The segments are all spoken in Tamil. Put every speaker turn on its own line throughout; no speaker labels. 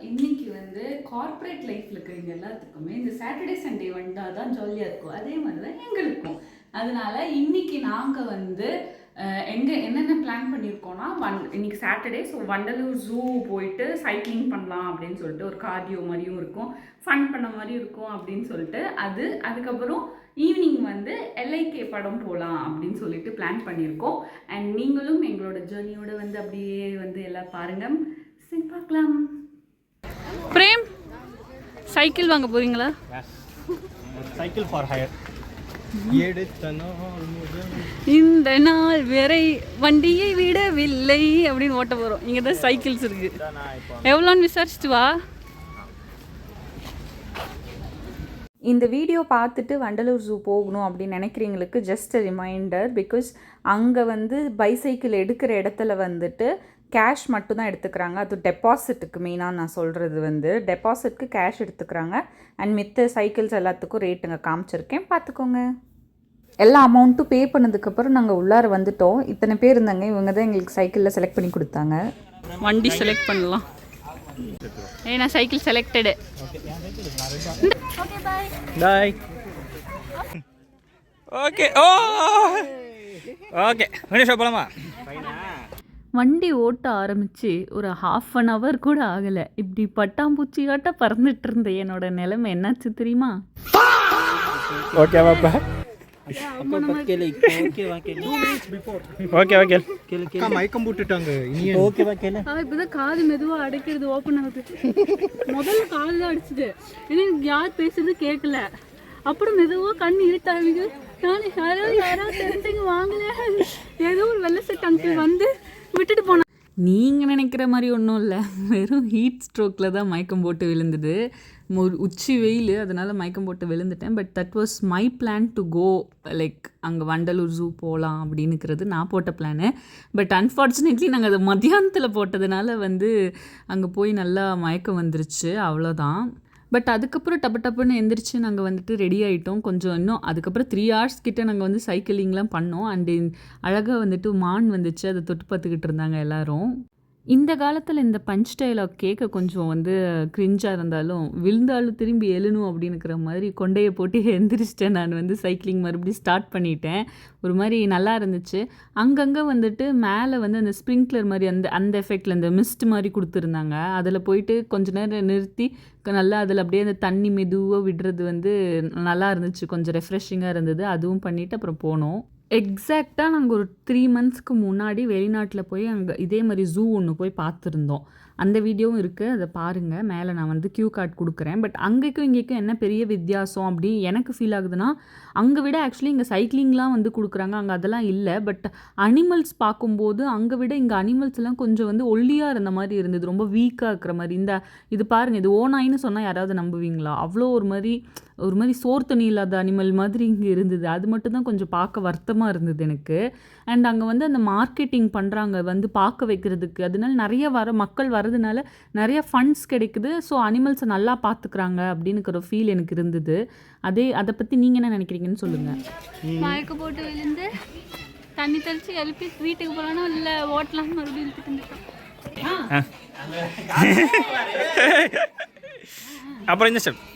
இன்னைக்கு வந்து கார்ப்பரேட் லைஃப்ல இருக்கிறவங்க எல்லாத்துக்குமே இந்த சாட்டர்டே சண்டே வந்தால் தான் ஜாலியாக இருக்கும். அதே மாதிரி தான் எங்களுக்கும். அதனால இன்னைக்கு நாங்கள் வந்து எங்கே என்னென்ன பிளான் பண்ணியிருக்கோம்னா இன்னைக்கு சாட்டர்டே. ஸோ வண்டலூர் ஜூ போயிட்டு சைக்கிளிங் பண்ணலாம் அப்படின்னு சொல்லிட்டு ஒரு கார்டியோ மாதிரியும் இருக்கும், ஃபன் பண்ண மாதிரியும் இருக்கும் அப்படின்னு சொல்லிட்டு அதுக்கப்புறம் ஈவினிங் வந்து எல்ஐகே படம் போகலாம் அப்படின்னு சொல்லிட்டு பிளான் பண்ணியிருக்கோம். அண்ட் நீங்களும் எங்களோட ஜேர்னியோட வந்து அப்படியே வந்து எல்லாம் பாருங்கள். சரி பார்க்கலாம். பிரேம், சைக்கிள் வாங்க போறீங்களா?
Cycle for higher.
இந்த நாள் வரை வண்டியை விடவில்லை அப்படின்னு ஓட்ட போகிறோம். இங்கே தான் சைக்கிள்ஸ் இருக்கு. எவ்வளோன்னு விசாரிச்சுட்டு வா.
இந்த வீடியோ பார்த்துட்டு வண்டலூர் ஜூ போகணும் அப்படின்னு நினைக்கிறவங்களுக்கு ஜஸ்ட் ரிமைண்டர், பிகாஸ் அங்கே வந்து பைசைக்கிள் எடுக்கிற இடத்துல வந்துட்டு கேஷ் மட்டும் தான் எடுத்துக்கிறாங்க. அது டெபாசிட்டுக்கு மெயினாக நான் சொல்கிறது வந்து டெபாசிட்க்கு கேஷ் எடுத்துக்கிறாங்க. அண்ட் மித்த சைக்கிள்ஸ் எல்லாத்துக்கும் ரேட்டுங்க காமிச்சிருக்கேன், பார்த்துக்கோங்க. எல்லா அமௌண்ட்டும் பே பண்ணதுக்கப்புறம் நாங்கள் உள்ளார வந்துட்டோம். இத்தனை பேர் இருந்தாங்க, இவங்க தான் எங்களுக்கு சைக்கிளில் செலக்ட் பண்ணி கொடுத்தாங்க.
வண்டி செலக்ட் பண்ணலாம். நான் சைக்கிள் செலக்டடு.
பாய். ஓகே ஓ ஓகே மணிஷா போலாமா?
வண்டி ஓட்ட ஆரம்பித்து ஒரு 1/2 hour கூட ஆகலை. இப்படி பட்டாம்பூச்சியாட்ட பறந்துட்டு இருந்த என்னோட நிலைமை என்னாச்சு தெரியுமா?
ஓகேவாப்பா? ஓகே ஓகே
மயக்கம் போட்டுட்டாங்க.
இப்போதான் காது மெதுவாக அடைக்கிறது ஓப்பன் ஆகுது. முதல்ல காது தான் அடிச்சுது, ஏன்னா எனக்கு யார் பேசுறது கேட்கல. அப்புறம் மெதுவாக கண் இருட்டாங்க. நான் யாராவது தெரிஞ்சவங்க வாங்கல, ஏதோ ஒரு வெள்ளை செட் அங்கிள் வந்து விட்டுட்டு போனேன். நீங்கள் நினைக்கிற மாதிரி ஒன்றும் இல்லை, வெறும் ஹீட் ஸ்ட்ரோக்கில் தான் மயக்கம் போட்டு விழுந்தது. உச்சி வெயில், அதனால் மயக்கம் போட்டு விழுந்துட்டேன். But that was my plan to go, like அங்கே வண்டலூர் ஜூ போகலாம் அப்படின்னுக்கிறது நான் போட்ட பிளானு. பட் அன்ஃபார்ச்சுனேட்லி நாங்கள் அதை மத்தியானத்தில் போட்டதுனால வந்து அங்கே போய் நல்லா மயக்கம் வந்துருச்சு, அவ்வளோதான். பட் அதுக்கப்புறம் டப்புன்னு எந்திரிச்சு நாங்கள் வந்துட்டு ரெடி ஆகிட்டோம். கொஞ்சம் இன்னும் அதுக்கப்புறம் 3 hours கிட்டே நாங்கள் வந்து சைக்கிளிங்லாம் பண்ணோம். அண்டு அழகாக வந்துட்டு மான் வந்துச்சு, அதை தொட்டு பார்த்துக்கிட்டு இருந்தாங்க எல்லோரும். இந்த காலத்தில் இந்த பஞ்ச் டைலாக் கேட்க கொஞ்சம் வந்து கிரிஞ்சாக இருந்தாலும் விழுந்தாலும் திரும்பி எழுணும் அப்படின்னுக்கிற மாதிரி கொண்டையை போட்டு எந்திரிச்சிட்டேன். நான் வந்து சைக்கிளிங் மறுபடியும் ஸ்டார்ட் பண்ணிட்டேன். ஒரு மாதிரி நல்லா இருந்துச்சு. அங்கங்கே வந்துட்டு மேலே வந்து அந்த ஸ்ப்ரிங்க்லர் மாதிரி அந்த எஃபெக்டில் இந்த மிஸ்ட் மாதிரி கொடுத்துருந்தாங்க. அதில் போயிட்டு கொஞ்ச நேரம் நிறுத்தி நல்லா அதில் அப்படியே அந்த தண்ணி மெதுவாக விடுறது வந்து நல்லா இருந்துச்சு, கொஞ்சம் ரெஃப்ரெஷிங்காக இருந்தது. அதுவும் பண்ணிவிட்டு அப்புறம் போனோம். எக்ஸாக்டாக நாங்கள் ஒரு 3 monthsக்கு முன்னாடி வெளிநாட்டில் போய் அங்கே இதே மாதிரி ஜூ ஒன்று போய் பார்த்துருந்தோம். அந்த வீடியோவும் இருக்குது, அதை பாருங்கள். மேலே நான் வந்து கியூ கார்டு கொடுக்குறேன். பட் அங்கேக்கும் இங்கேக்கும் என்ன பெரிய வித்தியாசம் அப்படி எனக்கு ஃபீல் ஆகுதுன்னா, அங்கே விட ஆக்சுவலி இங்கே சைக்கிளிங்லாம் வந்து கொடுக்குறாங்க, அங்கே அதெல்லாம் இல்லை. பட் அனிமல்ஸ் பார்க்கும்போது அங்கே விட இங்கே அனிமல்ஸ்லாம் கொஞ்சம் வந்து ஒல்லியாக இருந்த மாதிரி இருந்தது, ரொம்ப வீக்காக இருக்கிற மாதிரி. இது பாருங்கள், இது ஓனாயின்னு சொன்னால் யாராவது நம்புவீங்களா? அவ்வளோ ஒரு மாதிரி சோறு தண்ணி இல்லாத அனிமல் மாதிரி இங்கே இருந்தது. அது மட்டும் தான் கொஞ்சம் பார்க்க வருத்தமாக இருந்தது எனக்கு. அண்ட் அங்கே வந்து அந்த மார்க்கெட்டிங் பண்ணுறாங்க வந்து பார்க்க வைக்கிறதுக்கு, அதனால நிறைய மக்கள் வரதுனால நிறைய ஃபண்ட்ஸ் கிடைக்குது. ஸோ அனிமல்ஸை நல்லா பார்த்துக்கிறாங்க அப்படின்னுக்கிற ஃபீல் எனக்கு இருந்தது. அதை பற்றி நீங்கள் என்ன நினைக்கிறீங்கன்னு சொல்லுங்கள்.
மயக்க போட்டு விழுந்து தண்ணி தெளித்து எழுப்பி வீட்டுக்கு போகலான்னா இல்லை ஓட்டலாம் மறுபடியும் இழுத்துட்டு வந்துட்டோம்.
அப்புறம் இந்த ஸ்டெப்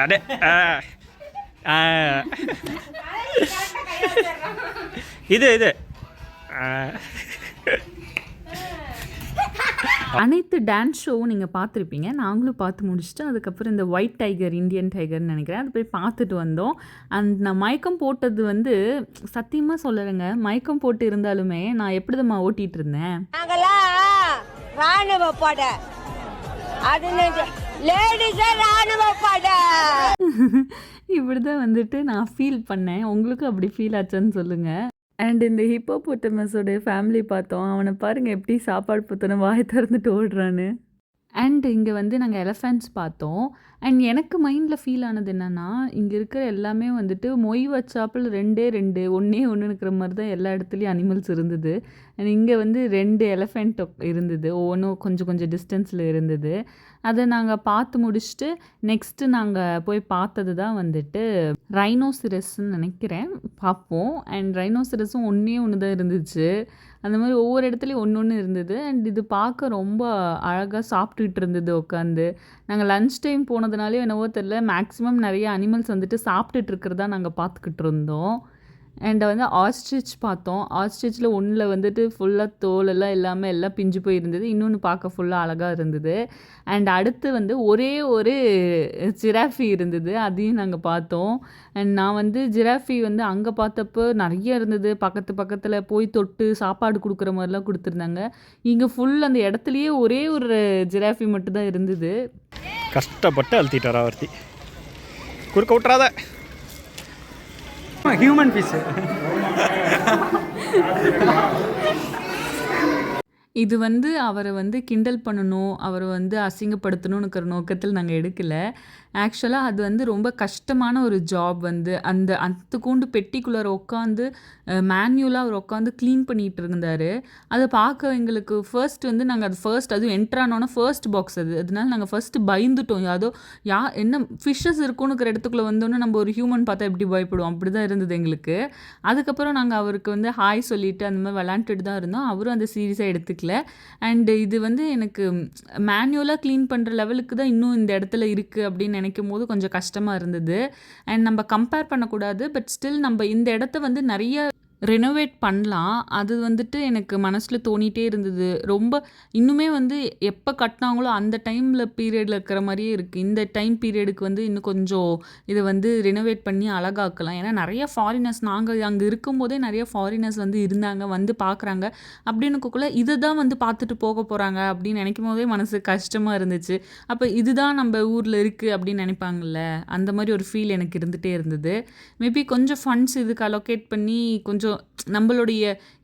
அடே இது
அனைத்து டான்ஸ் ஷோவும் நீங்கள் பார்த்துருப்பீங்க, நாங்களும் பார்த்து முடிச்சுட்டு அதுக்கப்புறம் இந்த ஒயிட் டைகர், இந்தியன் டைகர்னு நினைக்கிறேன், அது போய் பார்த்துட்டு வந்தோம். அண்ட் நான் மயக்கம் போட்டது வந்து சத்தியமாக சொல்லலைங்க, மயக்கம் போட்டு இருந்தாலுமே நான் எப்படி தான் ஓட்டிகிட்டு இருந்தேன். இப்படிதான் வந்துட்டு நான் ஃபீல் பண்ணேன். உங்களுக்கு அப்படி ஃபீல் ஆச்சுன்னு சொல்லுங்கள். அண்ட் இந்த ஹிப்போபோட்டமஸோட ஃபேமிலி பார்த்தோம். அவனை பாருங்கள் எப்படி சாப்பாடு பற்றின வாய் திறந்துட்டு ஓடுறான்னு. அண்ட் இங்கே வந்து நாங்கள் எலஃபெண்ட்ஸ் பார்த்தோம். அண்ட் எனக்கு மைண்டில் ஃபீல் ஆனது என்னென்னா, இங்கே இருக்கிற எல்லாமே வந்துட்டு மொய் வச்சாப்பில் 2 ஒன்று இருக்கிற மாதிரி தான் எல்லா இடத்துலையும் அனிமல்ஸ் இருந்தது. அண்ட் இங்கே வந்து 2 எலஃபெண்ட் இருந்தது, ஒவ்வொன்றும் கொஞ்சம் டிஸ்டன்ஸில் இருந்தது. அதை நாங்கள் பார்த்து முடிச்சுட்டு நெக்ஸ்ட்டு நாங்கள் போய் பார்த்தது தான் வந்துட்டு ரைனோசிரஸ்ன்னு நினைக்கிறேன், பார்ப்போம். அண்ட் ரைனோசிரஸும் ஒன்று தான் இருந்துச்சு.
அந்த மாதிரி ஒவ்வொரு இடத்துலையும் ஒன்று ஒன்று இருந்தது. அண்ட் இது பார்க்க ரொம்ப அழகாக சாப்பிட்டுட்டு இருந்தது உட்காந்து. நாங்கள் லன்ச் டைம் போனதுனாலே என்னவோ தெரில, மேக்ஸிமம் நிறைய அனிமல்ஸ் வந்துட்டு சாப்பிட்டுட்டு இருக்கிறதா நாங்கள் பார்த்துக்கிட்டு இருந்தோம். அண்ட் வந்து ஆஸ்ட்ரிச் பார்த்தோம். ஆஸ்ட்ரிச்சில் ஒன்றில் வந்துட்டு ஃபுல்லாக தோல் எல்லாம் பிஞ்சு போயிருந்தது. இன்னொன்று பார்க்க ஃபுல்லாக அழகாக இருந்தது. அண்ட் அடுத்து வந்து ஒரே ஒரு ஜிராஃபி இருந்தது, அதையும் நாங்கள் பார்த்தோம். அண்ட் நான் வந்து ஜிராஃபி வந்து அங்கே பார்த்தப்போ நிறைய இருந்தது. பக்கத்தில் போய் தொட்டு சாப்பாடு கொடுக்குற மாதிரிலாம் கொடுத்துருந்தாங்க. இங்கே ஃபுல் அந்த இடத்துலையே ஒரே ஒரு ஜிராஃபி மட்டும்தான் இருந்தது.
கஷ்டப்பட்டு அழுத்திட்டு வரா ஒருத்தி. குறுக்க விட்டுறாத.
Human piece.
இது வந்து அவரை வந்து கிண்டல் பண்ணணும், அவரை வந்து அசிங்கப்படுத்தணும்னுக்கிற நோக்கத்தில் நாங்கள் எடுக்கலை. ஆக்சுவலாக அது வந்து ரொம்ப கஷ்டமான ஒரு ஜாப். வந்து அந்த அத்துக்கூண்டு பெட்டிக்குள்ளார உட்காந்து மேன்யூலாக அவர் உட்காந்து க்ளீன் பண்ணிகிட்டு இருந்தார். அதை பார்க்க எங்களுக்கு ஃபர்ஸ்ட் வந்து நாங்கள் அதுவும் என்ட்ரானோன்னா ஃபர்ஸ்ட் பாக்ஸ் அதனால நாங்கள் ஃபர்ஸ்ட்டு பயந்துட்டோம். என்ன ஃபிஷ்ஷஸ் இருக்கும்னுக்கிற இடத்துக்குள்ளே வந்தோன்னே நம்ம ஒரு ஹியூமன் பார்த்தா எப்படி பயப்படுவோம், அப்படி தான் இருந்தது எங்களுக்கு. அதுக்கப்புறம் நாங்கள் அவருக்கு வந்து ஹாய் சொல்லிவிட்டு அந்த மாதிரி விளாண்டுட்டு தான் இருந்தோம். அவரும் அந்த சீரியஸாக எடுத்துக்கல. அண்டு இது வந்து எனக்கு மேன்யூலாக க்ளீன் பண்ணுற லெவலுக்கு தான் இன்னும் இந்த இடத்துல இருக்குது அப்படின்னு நினைக்கும் போது கொஞ்சம் கஷ்டமாக இருந்தது. அண்ட் நம்ம கம்பேர் பண்ணக்கூடாது, பட் ஸ்டில் நம்ம இந்த இடத்த வந்து நிறைய ரெனோவேட் பண்ணலாம். அது வந்துட்டு எனக்கு மனசில் தோணிகிட்டே இருந்தது. ரொம்ப இன்னுமே வந்து எப்போ கட்டினாங்களோ அந்த டைமில் பீரியடில் இருக்கிற மாதிரியே இருக்குது. இந்த டைம் பீரியடுக்கு வந்து இன்னும் கொஞ்சம் இதை வந்து ரெனோவேட் பண்ணி அழகாக்கலாம். ஏன்னா நிறைய ஃபாரினர்ஸ், நாங்கள் அங்கே இருக்கும்போதே நிறைய ஃபாரினர்ஸ் வந்து இருந்தாங்க, வந்து பார்க்குறாங்க. அப்படின்னுக்குள்ளே இதை தான் வந்து பார்த்துட்டு போக போகிறாங்க அப்படின்னு நினைக்கும் போதே மனசு கஷ்டமாக இருந்துச்சு. அப்போ இதுதான் நம்ம ஊரில் இருக்குது அப்படின்னு நினைப்பாங்கள்ல, அந்த மாதிரி ஒரு ஃபீல் எனக்கு இருந்துகிட்டே இருந்தது. மேபி கொஞ்சம் ஃபண்ட்ஸ் இதுக்கு அலோகேட் பண்ணி கொஞ்சம் நம்மளுடைய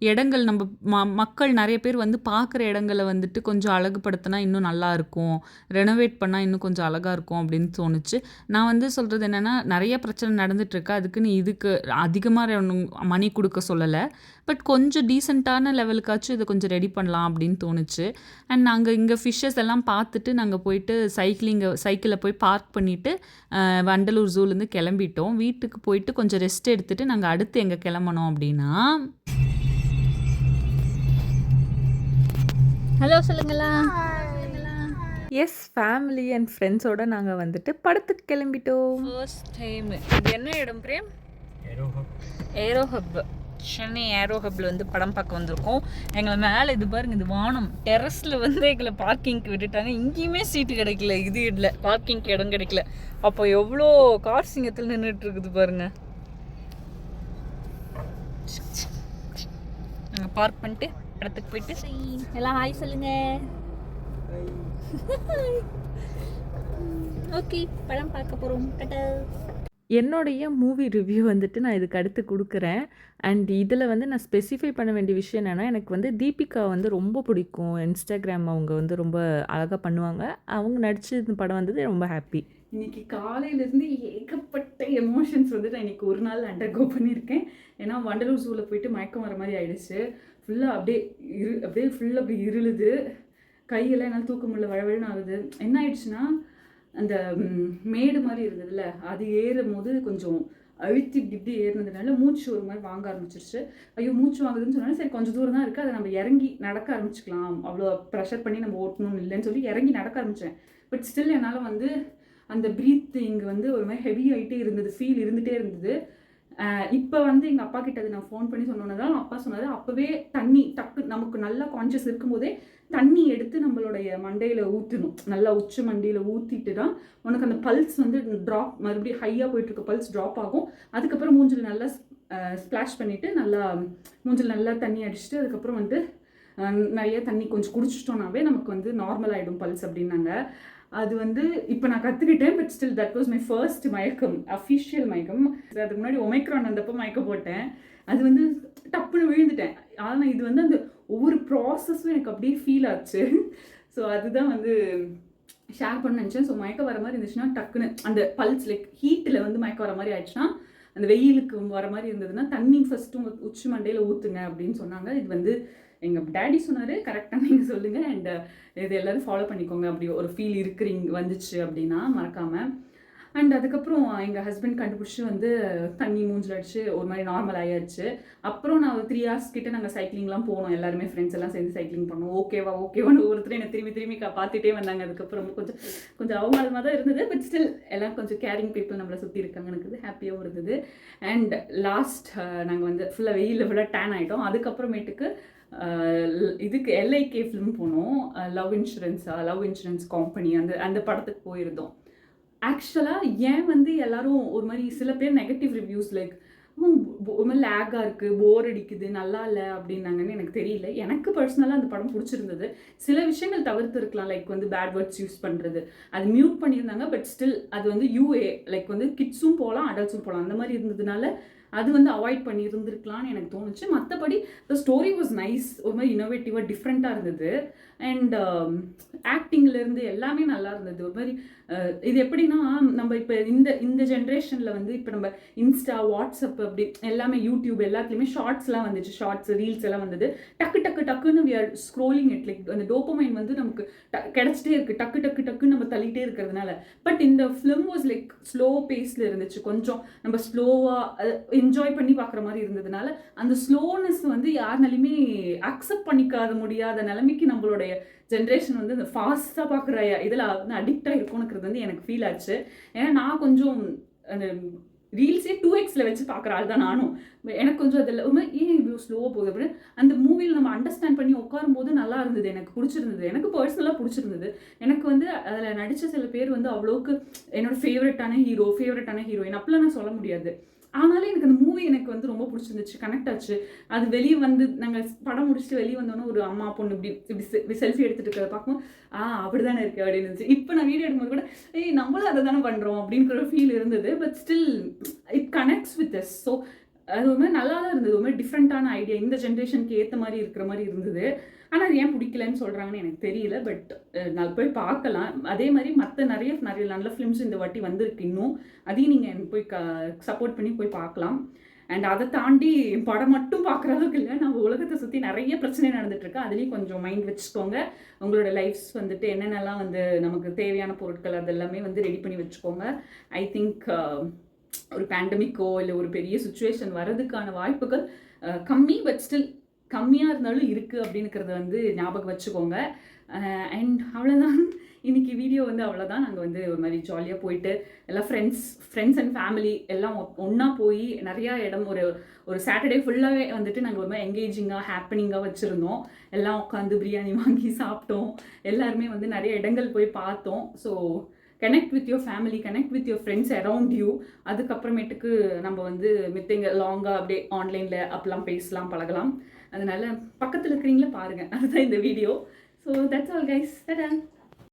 இடங்கள், நம்ம மக்கள் நிறைய பேர் வந்து பார்க்குற இடங்களை வந்துட்டு கொஞ்சம் அழகுபடுத்தினா இன்னும் நல்லாயிருக்கும், ரெனோவேட் பண்ணால் இன்னும் கொஞ்சம் அழகாக இருக்கும் அப்படின்னு தோணுச்சு. நான் வந்து சொல்கிறது என்னென்னா, நிறைய பிரச்சனை நடந்துகிட்ருக்கு, அதுக்குன்னு இதுக்கு அதிகமாக மணி கொடுக்க சொல்லலை. பட் கொஞ்சம் டீசெண்டான லெவலுக்காச்சும் இதை கொஞ்சம் ரெடி பண்ணலாம் அப்படின்னு தோணுச்சு. அண்ட் நாங்கள் இங்கே ஃபிஷ்ஷஸ் எல்லாம் பார்த்துட்டு நாங்கள் போயிட்டு சைக்கிளில் போய் பார்க் பண்ணிவிட்டு வண்டலூர் ஜூலேருந்து கிளம்பிட்டோம். வீட்டுக்கு போயிட்டு கொஞ்சம் ரெஸ்ட் எடுத்துகிட்டு நாங்கள் அடுத்து எங்கே கிளம்பணும் அப்படின்னா,
ஹலோ சொல்லுங்களா.
எஸ், ஃபேமிலி அண்ட் ஃப்ரெண்ட்ஸோடு நாங்கள் வந்துட்டு படத்துக்கு கிளம்பிட்டோம்.
First time. இது என்ன இடம் Prem? Aero hub. Chennai aero ஹப்பில் வந்து படம் பார்க்க வந்திருக்கோம். எங்களை மேலே இது பாருங்க, இது வானம் டெரஸில் வந்து எங்களை பார்க்கிங்க்கு விட்டுட்டாங்க. இங்கேயுமே சீட்டு கிடைக்கல, இது இல்லை பார்க்கிங்க்கு இடம் கிடைக்கல. அப்போ எவ்வளோ கார் சிங்கத்தில் நின்றுட்டு இருக்குது பாருங்க. நாங்கள் பார்க் பண்ணிட்டு இடத்துக்கு போயிட்டு எல்லாம் ஹாய் சொல்லுங்க. ஓகே, படம் பார்க்க போகிறோம்.
என்னுடைய மூவி ரிவ்யூ வந்துட்டு நான் இதுக்கு அடுத்து கொடுக்குறேன். அண்ட் இதில் வந்து நான் ஸ்பெசிஃபை பண்ண வேண்டிய விஷயம் என்னென்னா, எனக்கு வந்து தீபிகா வந்து ரொம்ப பிடிக்கும். இன்ஸ்டாகிராம் அவங்க வந்து ரொம்ப அழகாக பண்ணுவாங்க. அவங்க நடிச்சு இந்த படம் வந்தது ரொம்ப ஹாப்பி.
இன்றைக்கி காலையிலேருந்து ஏகப்பட்ட எமோஷன்ஸ் வந்து நான் இன்றைக்கி ஒரு நாள் அண்டர்கோ பண்ணியிருக்கேன். ஏன்னா வண்டலூர் ஜூவில் போயிட்டு மயக்கம் வர மாதிரி ஆகிடுச்சு. ஃபுல்லாக அப்படியே ஃபுல்லாக அப்படி இருளுது. கையெல்லாம் என்னால் தூக்க முடியல, வழவழன்னு ஆகுது. என்ன ஆயிடுச்சுன்னா, அந்த மேடு மாதிரி இருந்ததுல, அது ஏறும் போது கொஞ்சம் அழுத்தி இப்படி ஏறினதுனால மூச்சு ஒரு மாதிரி வாங்க ஆரம்பிச்சிருச்சு. ஐயோ மூச்சு வாங்குதுன்னு சொன்னாலும் சரி கொஞ்சம் தூரம் தான் இருக்குது, அதை நம்ம இறங்கி நடக்க ஆரம்பிச்சிக்கலாம், அவ்வளோ ப்ரெஷர் பண்ணி நம்ம ஓட்டணும் இல்லைன்னு சொல்லி இறங்கி நடக்க ஆரம்பித்தேன். பட் ஸ்டில் என்னால் வந்து அந்த ப்ரீத்திங் வந்து ஒரு மாதிரி ஹெவி ஆகிட்டே இருந்தது, ஃபீல் இருந்துகிட்டே இருந்தது. இப்போ வந்து எங்கள் அப்பா கிட்ட நான் ஃபோன் பண்ணி சொன்னோன்னதான் அப்பா சொன்னார், அப்போவே தண்ணி நமக்கு நல்லா கான்ஷியஸ் இருக்கும்போதே தண்ணி எடுத்து நம்மளுடைய மண்டையில் ஊற்றணும், நல்லா உச்சி மண்டையில் ஊற்றிட்டு தான் உனக்கு அந்த பல்ஸ் வந்து ட்ராப், மறுபடியும் ஹையாக போயிட்டுருக்க பல்ஸ் ட்ராப் ஆகும். அதுக்கப்புறம் மூஞ்சில் நல்லா ஸ்ப்ளாஷ் பண்ணிவிட்டு நல்லா மூஞ்சில் நல்லா தண்ணி அடிச்சுட்டு அதுக்கப்புறம் வந்து நிறைய தண்ணி கொஞ்சம் குடிச்சிட்டோன்னாவே நமக்கு வந்து நார்மல் ஆகிடும் பல்ஸ் அப்படின்னாங்க. அது வந்து இப்போ நான் கற்றுக்கிட்டேன். But still that was my first மயக்கம், அஃபிஷியல் மயக்கம். அதுக்கு முன்னாடி ஒமைக்ரான் வந்தப்போ மயக்க போட்டேன், அது வந்து டப்புன்னு விழுந்துட்டேன். ஆனால் இது வந்து அந்த ஒவ்வொரு ப்ராசஸும் எனக்கு அப்படியே ஃபீல் ஆச்சு. ஸோ அதுதான் வந்து ஷேர் பண்ண நினச்சேன். ஸோ மயக்கம் வர மாதிரி இருந்துச்சுன்னா டக்குன்னு அந்த பல்ஸ் லைக் ஹீட்டில் வந்து மயக்கம் வர மாதிரி ஆயிடுச்சுன்னா, அந்த வெயிலுக்கு வர மாதிரி இருந்ததுன்னா தண்ணி ஃபஸ்ட்டு உங்கள் உச்சி மண்டையில் ஊற்றுங்க அப்படின்னு சொன்னாங்க. இது வந்து எங்கள் டேடி சொன்னார், கரெக்டாக நீங்கள் சொல்லுங்கள். அண்ட் இது எல்லோரும் ஃபாலோ பண்ணிக்கோங்க. அப்படி ஒரு ஃபீல் வந்துச்சு அப்படின்னா மறக்காமல்.
அண்ட் அதுக்கப்புறம் எங்கள் ஹஸ்பண்ட் கண்டுபிடிச்சி வந்து தண்ணி மூஞ்சில் அடிச்சு ஒரு மாதிரி நார்மல் ஆகிடுச்சு. அப்புறம் நான் ஒரு 3 hours கிட்ட நாங்கள் சைக்கிளிங்லாம் போனோம், எல்லாருமே ஃப்ரெண்ட்ஸ் எல்லாம் சேர்ந்து சைக்கிளிங் பண்ணோம். ஓகேவான்னு ஒவ்வொருத்தரும் என்னை திரும்பி பார்த்துட்டே வந்தாங்க. அதுக்கப்புறம் கொஞ்சம் அவமானமாக தான் இருந்தது. பட் ஸ்டில் எல்லாம் கொஞ்சம் கேரிங் பீப்புள் நம்மளை சுற்றி இருக்காங்க, எனக்கு ஹாப்பியாகவும் இருந்தது. அண்ட் லாஸ்ட் நாங்கள் வந்து ஃபுல்லாக வெயிலில் ஃபுல்லாக டேன் ஆகிட்டோம். அதுக்கப்புறமேட்டுக்கு இதுக்கு LIK ஃபிலிம் போனோம், லவ் இன்சூரன்ஸ் கம்பெனி, அந்த படத்துக்கு போயிருந்தோம். ஆக்சுவலாக ஏன் வந்து எல்லாரும் ஒரு மாதிரி சில பேர் நெகட்டிவ் ரிவ்யூஸ் லைக் ஒரு மாதிரி லேக்காக இருக்குது, போர் அடிக்குது, நல்லா இல்லை அப்படின்னாங்கன்னு எனக்கு தெரியல. எனக்கு பர்சனலாக அந்த படம் பிடிச்சிருந்தது. சில விஷயங்கள் தவிர்த்து இருக்கலாம், லைக் வந்து பேட் வேர்ட்ஸ் யூஸ் பண்ணுறது அது மியூட் பண்ணியிருந்தாங்க. பட் ஸ்டில் அது வந்து UA லைக் வந்து கிட்ஸும் போகலாம் அடல்ட்ஸும் போகலாம் அந்த மாதிரி இருந்ததுனால அது வந்து அவாய்ட் பண்ணி இருந்திருக்கலாம்னு எனக்கு தோணுச்சு. மற்றபடி த ஸ்டோரி வாஸ் நைஸ், ஒரு மாதிரி இன்னோவேட்டிவாக டிஃப்ரெண்ட்டாக இருந்தது. அண்ட் ஆக்டிங்லேருந்து எல்லாமே நல்லா இருந்தது. ஒரு மாதிரி இது எப்படின்னா நம்ம இப்போ இந்த ஜென்ரேஷனில் வந்து இப்போ நம்ம இன்ஸ்டா, வாட்ஸ்அப் அப்படி எல்லாமே யூடியூப் எல்லாத்துலேயுமே ஷார்ட்ஸ்லாம் வந்துச்சு, ரீல்ஸ் எல்லாம் வந்தது. டக்குன்னு we are scrolling it, like அந்த டோபமைன் வந்து நமக்கு கிடச்சிட்டே இருக்குது, டக்குன்னு நம்ம தள்ளிட்டே இருக்கிறதுனால. பட் இந்த ஃபிலிம் வாஸ் லைக் ஸ்லோ பேஸில் இருந்துச்சு, கொஞ்சம் நம்ம ஸ்லோவாக என்ஜாய் பண்ணி பார்க்குற மாதிரி இருந்ததுனால அந்த ஸ்லோனஸ் வந்து யாருனாலுமே அக்செப்ட் பண்ணிக்காத முடியாத நிலைமைக்கு நம்மளுடைய ஜென்ரேஷன் வந்து இந்த ஃபாஸ்ட்டாக பார்க்குற இதில் வந்து அடிக்டாக இருக்கும்னுக்கிறது வந்து எனக்கு ஃபீல் ஆச்சு. ஏன்னா நான் கொஞ்சம் அந்த ரீல்ஸே 2xல வச்சு பார்க்குற ஆள் தான் நானும். எனக்கு கொஞ்சம் அதில் ஏன் இவ்வளோ ஸ்லோவாக போகுது அப்படின்னு அந்த மூவியில் நம்ம அண்டர்ஸ்டாண்ட் பண்ணி உட்காரும்போது நல்லா இருந்தது, எனக்கு பிடிச்சிருந்தது, எனக்கு பர்சனலாக பிடிச்சிருந்தது. எனக்கு வந்து அதில் நடித்த சில பேர் வந்து அவ்வளோக்கு என்னோட ஃபேவரட்டான ஹீரோயின் அப்படிலாம் நான் சொல்ல முடியாது. ஆனாலும் எனக்கு அந்த மூவி எனக்கு வந்து ரொம்ப பிடிச்சிருந்துச்சு, கனெக்ட் ஆச்சு. அது வெளியே வந்து நாங்கள் படம் முடிச்சுட்டு வெளியே வந்தோன்னே ஒரு அம்மா பொண்ணு இப்படி செல்ஃபி எடுத்துகிட்டு இருக்கிறத பார்க்கும்போது அப்படி தானே இருக்குது அப்படின்னு இருந்துச்சு. இப்போ நான் வீடியோ எடுக்கும்போது கூட நம்மளும் அதை தானே பண்ணுறோம் அப்படிங்கிற ஒரு ஃபீல் இருந்தது. But still it connects with us. So அது ஒரு மாதிரி நல்லா தான் இருந்தது, ஒரு மாதிரி டிஃப்ரெண்ட்டான ஐடியா, இந்த ஜென்ரேஷனுக்கு ஏற்ற மாதிரி இருக்கிற மாதிரி இருந்தது. ஆனால் அது ஏன் பிடிக்கலன்னு சொல்கிறாங்கன்னு எனக்கு தெரியல. பட் நான் போய் பார்க்கலாம். அதே மாதிரி மற்ற நிறைய நல்ல ஃபிலிம்ஸ் இந்த வாட்டி வந்திருக்கு இன்னும், அதையும் நீங்கள் எனக்கு போய் சப்போர்ட் பண்ணி போய் பார்க்கலாம். அண்ட் அதை தாண்டி படம் மட்டும் பார்க்குற அளவுக்கு இல்லை, நம்ம உலகத்தை சுற்றி நிறைய பிரச்சனை நடந்துகிட்ருக்கு, அதுலேயும் கொஞ்சம் மைண்ட் வச்சுக்கோங்க. உங்களோட லைஃப்ஸ் வந்துட்டு என்னென்னலாம் வந்து நமக்கு தேவையான பொருட்கள் அதெல்லாமே வந்து ரெடி பண்ணி வச்சுக்கோங்க. ஐ திங்க் ஒரு பேண்டமிக்கோ இல்லை ஒரு பெரிய சுச்சுவேஷன் வர்றதுக்கான வாய்ப்புகள் கம்மி. பட் ஸ்டில் கம்மியாக இருந்தாலும் இருக்குது அப்படின்னுக்கிறத வந்து ஞாபகம் வச்சுக்கோங்க. அண்ட் அவ்வளோதான் இன்றைக்கி வீடியோ வந்து அவ்வளோதான். நாங்கள் வந்து ஒரு மாதிரி ஜாலியாக போயிட்டு எல்லாம் ஃப்ரெண்ட்ஸ் அண்ட் ஃபேமிலி எல்லாம் ஒன்றா போய் நிறையா இடம் ஒரு சாட்டர்டே ஃபுல்லாகவே வந்துட்டு நாங்கள் ஒரு மாதிரி எங்கேஜிங்காக ஹாப்பனிங்காக வச்சுருந்தோம். எல்லாம் உட்காந்து பிரியாணி வாங்கி சாப்பிட்டோம், எல்லாருமே வந்து நிறைய இடங்கள் போய் பார்த்தோம். So connect with your family, connect with your friends around you. அதுக்கப்புறமேட்டுக்கு நம்ம வந்து மித்தங்க லாங்காக அப்படியே ஆன்லைனில் அப்பெல்லாம் பேசலாம், பழகலாம். அதனால் பக்கத்தில் இருக்கிறீங்களே பாருங்கள், அதுதான் இந்த video. So that's all guys.